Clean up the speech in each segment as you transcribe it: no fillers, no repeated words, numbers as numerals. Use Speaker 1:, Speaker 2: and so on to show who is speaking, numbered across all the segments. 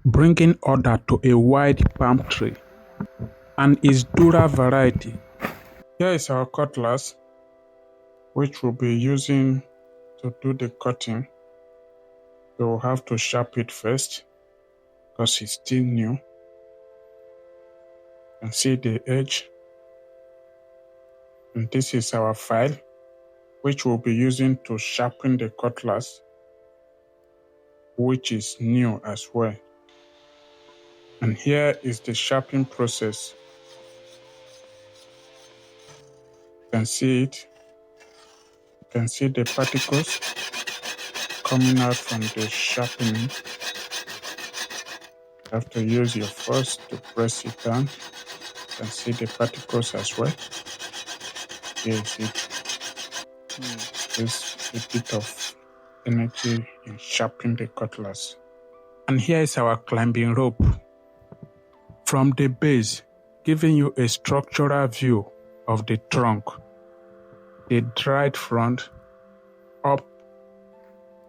Speaker 1: bringing order to a wide palm tree, and is Dura Variety. Here is our cutlass, which we'll be using to do the cutting. We will have to sharpen it first because it's still new. You can see the edge. And this is our file, which we'll be using to sharpen the cutlass, which is new as well. And here is the sharpening process. You can see it. You can see the particles coming out from the sharpening. You have to use your force to press it down. You can see the particles as well. Here is it. There's a bit of energy in sharpening the cutlass. And here is our climbing rope from the base, giving you a structural view of the trunk, the dried front up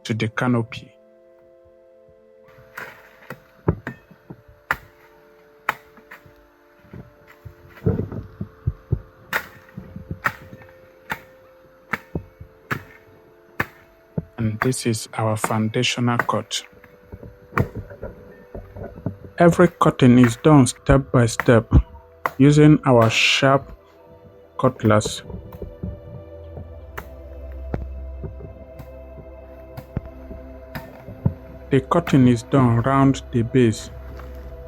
Speaker 1: to the canopy. And this is our foundational cut. Every cutting is done step by step using our sharp cutlass. The cutting is done round the base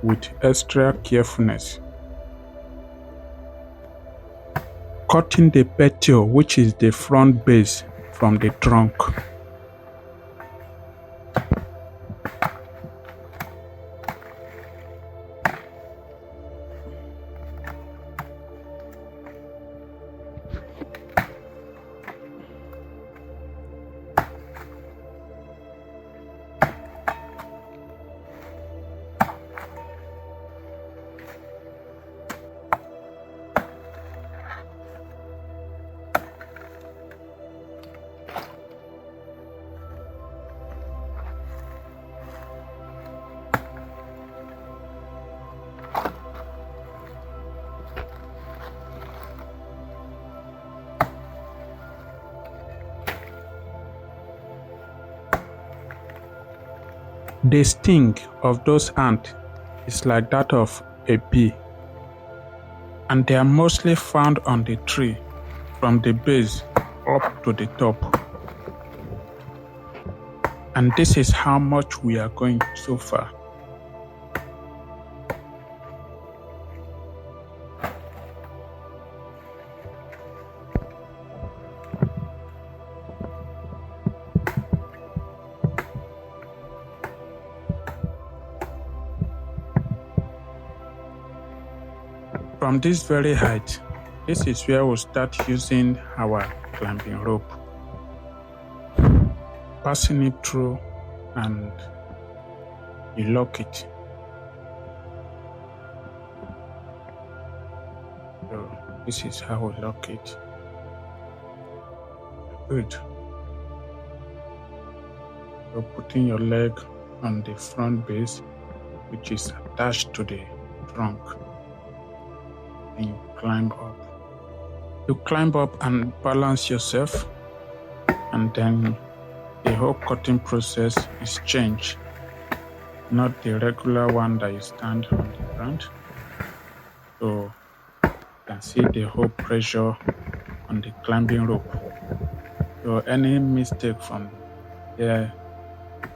Speaker 1: with extra carefulness. Cutting the petiole, which is the front base from the trunk. The sting of those ants is like that of a bee, and they are mostly found on the tree from the base up to the top. And this is how much we are going so far. From this very height, this is where we'll start using our climbing rope, passing it through, and you lock it. So this is how we lock it. Good. So putting your leg on the front base, which is attached to the trunk, and you climb up. You climb up and balance yourself, and then the whole cutting process is changed, not the regular one that you stand on the ground. So you can see the whole pressure on the climbing rope. So any mistake from there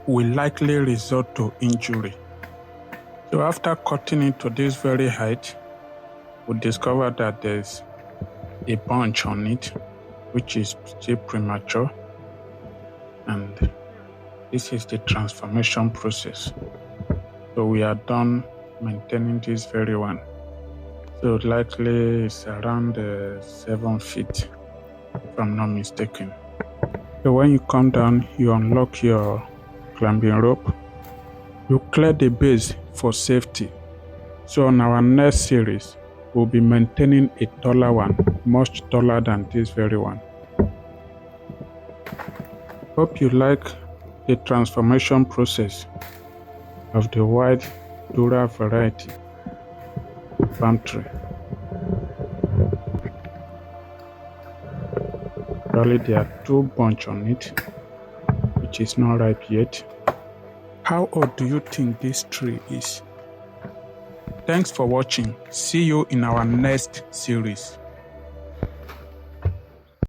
Speaker 1: will likely result to injury. So after cutting it to this very height, we discover that there's a bunch on it, which is still premature, and this is the transformation process. So we are done maintaining this very one. So likely it's around 7 feet, if I'm not mistaken. So when you come down, you unlock your climbing rope. You clear the base for safety. So on our next series, we'll be maintaining a taller one, much taller than this very one. Hope you like the transformation process. of the white Dura Variety palm tree. Actually, there are 2 bunches on it, which is not ripe yet. How old do you think this tree is? Thanks for watching. See you in our next series.